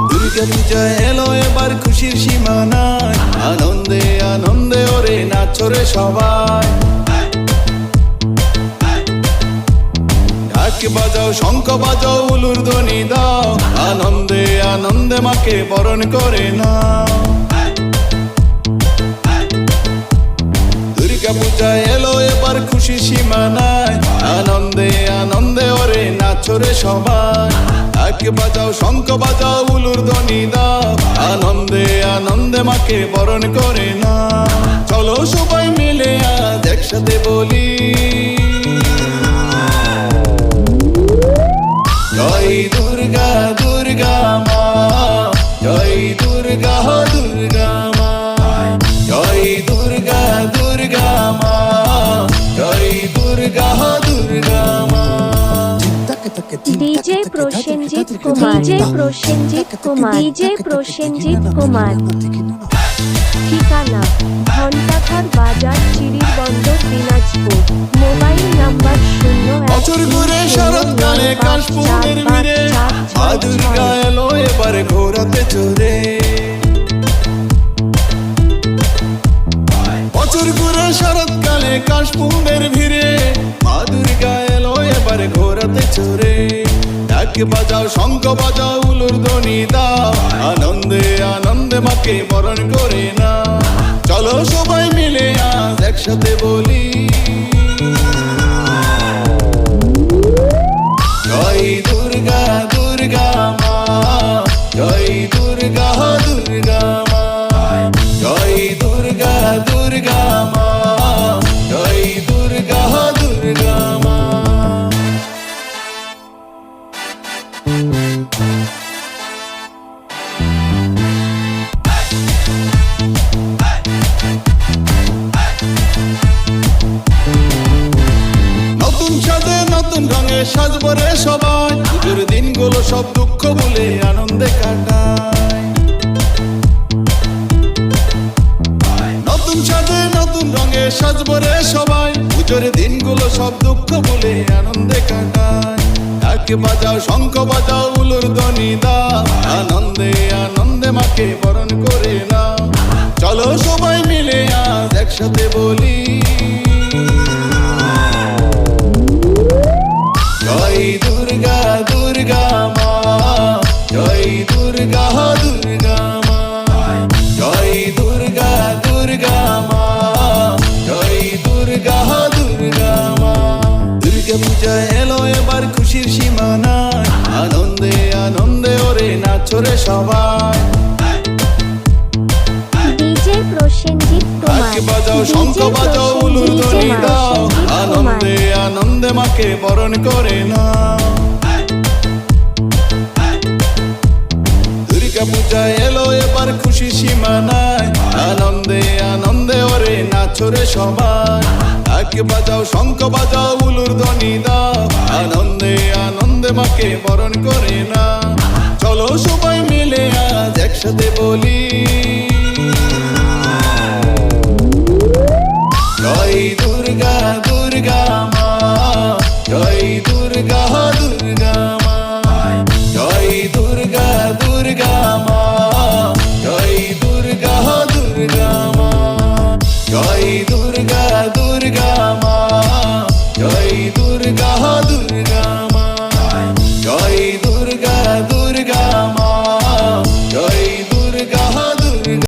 দুর্গা পূজা এলো এবার খুশির সীমানায়, আনন্দে আনন্দে ওরে নাচরে সবাই। ঢাক বাজাও, শঙ্খ বাজাও, উলুর ধ্বনি দাও, আনন্দে আনন্দে মাকে বরণ করে নাও। দুর্গা পূজা এলো এবার খুশির সীমানায়, আনন্দে আনন্দে ওরে নাচরে সবাই। ঢাক বাজাও, শঙ্খ বাজাও, উলুর ধ্বনি দাও, আনন্দে আনন্দে মাকে বরণ করে নাও। চলো সবাই মিলে আজ একসাথে বলি, জয় দুর্গা দুর্গা মা, জয় দুর্গা দুর্গা মা, জয় দুর্গা দুর্গা মা, জয় দুর্গা দুর্গা মা। DJ Prosenjit Kumar, DJ Prosenjit Kumar, DJ Prosenjit Kumar. ঠিকানা ঘণ্টাঘর বাজার, চিরিরবন্দর, দিনাজপুর। Mobile number 0। বছর ঘুরে শরৎকালে কাশফুলের ভিড়ে, মা দুর্গা এলো এবার ঘোরাতে চড়ে। বছর ঘুরে শরৎকালে কাশফুলের ভিড়ে, মা দুর্গা এলো এবার ঘোরাতে চড়ে। ঢাক বাজাও, শঙ্খ বাজাও, উলুর ধ্বনি দাও, আনন্দে আনন্দে মাকে বরণ করে নাও। চলো সবাই মিলে আজ একসাথে বলি, জয় দুর্গা দুর্গা মা, জয় দুর্গা দুর্গা মা, জয় দুর্গা দুর্গা মা, জয় দুর্গা দুর্গা মা। নতুন সাজে নতুন রঙে সাজবো রে সবাই, পুজোর দিনগুলো সব দুঃখ ভুলে আনন্দে কাটায়। নতুন সাজে নতুন রঙে সাজবো রে সবাই, পুজোর দিনগুলো সব দুঃখ ভুলে আনন্দে কাটায়। ঢাক বাজাও, শঙ্খ বাজাও, উলুর ধ্বনি দাও, আনন্দে আনন্দে মাকে বরণ করে নাও। চলো সবাই মিলে আজ একসাথে বলি, জয় দুর্গা দুর্গা মা, জয় দুর্গা দুর্গা মা, জয় দুর্গা দুর্গা মা, জয় দুর্গা দুর্গা মা। দুর্গা পূজা এলো এবার খুশির সীমানায়, আনন্দে আনন্দে ওরে নাচরে সবাই। ডিজে প্রসেনজিৎ কুমার, ঢাক বাজাও, শঙ্খ বাজাও, উলুর ধ্বনি দাও, আনন্দে আনন্দে মাকে বরণ করে নাও। দুর্গা পূজা এলো এবার খুশি সীমানায়, আনন্দে আনন্দে ওরে নাচরে সবাই। ঢাক বাজাও, শঙ্খ বাজাও, উলুর ধ্বনি দাও, আনন্দে আনন্দে মাকে বরণ করে নাও। চলো সবাই মিলে আজ একসাথে বলি,